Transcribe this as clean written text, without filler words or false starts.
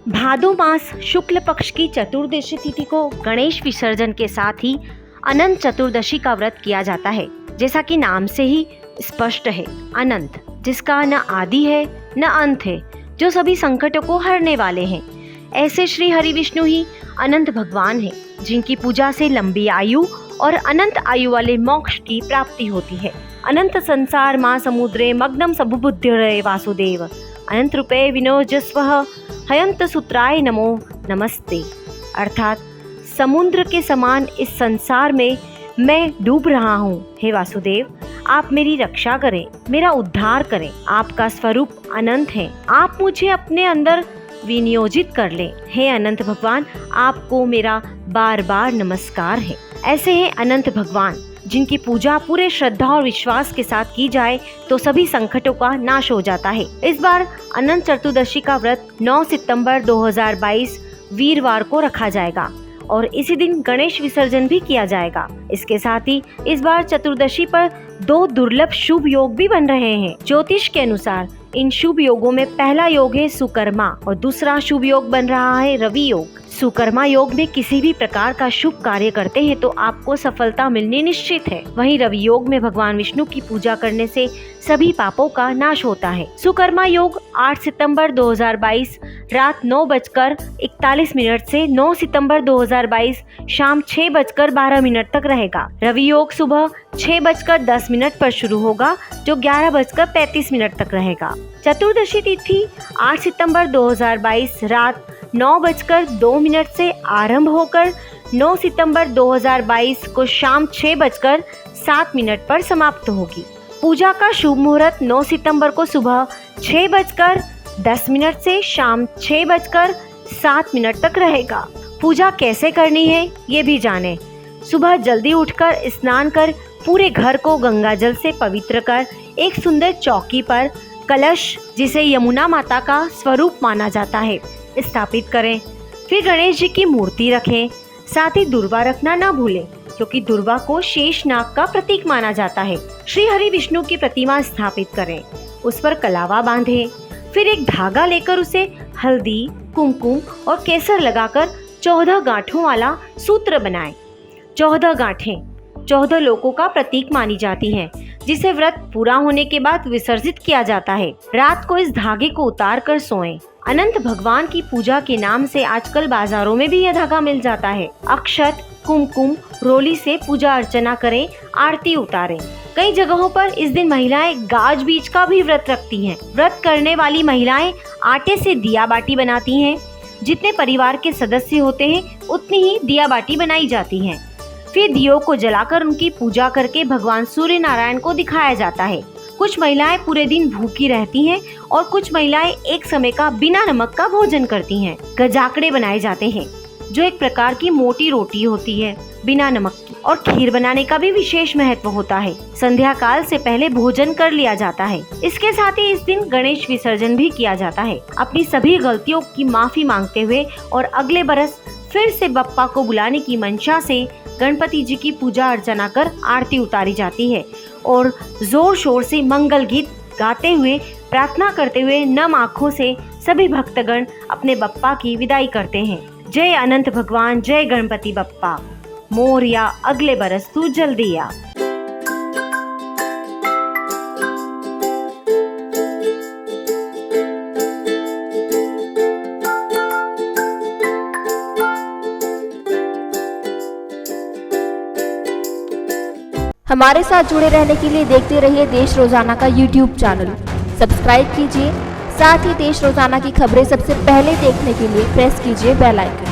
भादो मास शुक्ल पक्ष की चतुर्दशी तिथि को गणेश विसर्जन के साथ ही अनंत चतुर्दशी का व्रत किया जाता है। जैसा कि नाम से ही स्पष्ट है, अनंत, जिसका न आदि है न अंत है, जो सभी संकटों को हरने वाले हैं। ऐसे श्री हरि विष्णु ही अनंत भगवान हैं, जिनकी पूजा से लंबी आयु और अनंत आयु वाले मोक्ष की प्राप्ति होती है। अनंत संसार मां समुद्रे मग्नम सबुबुद्धिरे वासुदेव अनंत रूपे विनोजस्वः हयंत सूत्राय नमो नमस्ते। अर्थात समुद्र के समान इस संसार में मैं डूब रहा हूँ। हे वासुदेव, आप मेरी रक्षा करें, मेरा उद्धार करें। आपका स्वरूप अनंत है, आप मुझे अपने अंदर विनियोजित कर लें। हे अनंत भगवान, आपको मेरा बार बार नमस्कार है। ऐसे हैं अनंत भगवान, जिनकी पूजा पूरे श्रद्धा और विश्वास के साथ की जाए तो सभी संकटों का नाश हो जाता है। इस बार अनंत चतुर्दशी का व्रत 9 सितंबर 2022 वीरवार को रखा जाएगा और इसी दिन गणेश विसर्जन भी किया जाएगा। इसके साथ ही इस बार चतुर्दशी पर 2 दुर्लभ शुभ योग भी बन रहे हैं। ज्योतिष के अनुसार इन शुभ योगों में पहला योग है सुकर्मा और दूसरा शुभ योग बन रहा है रवि योग। सुकर्मा योग में किसी भी प्रकार का शुभ कार्य करते हैं तो आपको सफलता मिलनी निश्चित है। वहीं रवि योग में भगवान विष्णु की पूजा करने से सभी पापों का नाश होता है। सुकर्मा योग 8 सितंबर 2022 रात 9:41 से 9 सितंबर 2022 शाम 6:12 तक रहेगा। रवि योग सुबह 6:10 पर शुरू होगा, जो 11:35 तक रहेगा। चतुर्दशी तिथि 8 सितंबर 2022 रात 9:02 से आरंभ होकर 9 सितंबर 2022 को शाम 6:07 पर समाप्त होगी। पूजा का शुभ मुहूर्त 9 सितंबर को सुबह 6:10 से शाम 6:07 तक रहेगा। पूजा कैसे करनी है ये भी जानें। सुबह जल्दी उठकर स्नान कर पूरे घर को गंगा जल से पवित्र कर एक सुंदर चौकी पर कलश, जिसे यमुना माता का स्वरूप माना जाता है, स्थापित करें। फिर गणेश जी की मूर्ति रखें। साथ ही दुर्वा रखना ना भूलें, क्योंकि दुर्वा को शेषनाग का प्रतीक माना जाता है। श्री हरि विष्णु की प्रतिमा स्थापित करें, उस पर कलावा बांधें। फिर एक धागा लेकर उसे हल्दी, कुमकुम और केसर लगाकर 14 गांठों वाला सूत्र बनाएं। 14 गांठें 14 लोकों का प्रतीक मानी जाती हैं, जिसे व्रत पूरा होने के बाद विसर्जित किया जाता है। रात को इस धागे को उतार कर सोएं। अनंत भगवान की पूजा के नाम से आजकल बाजारों में भी यह धागा मिल जाता है। अक्षत, कुमकुम, रोली से पूजा अर्चना करें, आरती उतारें। कई जगहों पर इस दिन महिलाएं गाज बीज का भी व्रत रखती हैं। व्रत करने वाली महिलाएं आटे से दिया बाटी बनाती हैं। जितने परिवार के सदस्य होते हैं उतनी ही दिया बाटी बनाई जाती हैं। फिर दियों को जलाकर उनकी पूजा करके भगवान सूर्य नारायण को दिखाया जाता है। कुछ महिलाएं पूरे दिन भूखी रहती हैं और कुछ महिलाएं एक समय का बिना नमक का भोजन करती हैं। गजाकड़े बनाए जाते हैं, जो एक प्रकार की मोटी रोटी होती है बिना नमक की, और खीर बनाने का भी विशेष महत्व होता है। संध्या काल से पहले भोजन कर लिया जाता है। इसके साथ ही इस दिन गणेश विसर्जन भी किया जाता है। अपनी सभी गलतियों की माफी मांगते हुए और अगले बरस फिर से बप्पा को बुलाने की मंशा से गणपति जी की पूजा अर्चना कर आरती उतारी जाती है और जोर शोर से मंगल गीत गाते हुए, प्रार्थना करते हुए नम आँखों से सभी भक्तगण अपने बप्पा की विदाई करते हैं। जय अनंत भगवान, जय गणपति बप्पा मोरया, अगले बरस तू जल्दी आ। हमारे साथ जुड़े रहने के लिए देखते रहिए देश रोजाना का YouTube चैनल। सब्सक्राइब कीजिए, साथ ही देश रोजाना की खबरें सबसे पहले देखने के लिए प्रेस कीजिए बेल आइकन।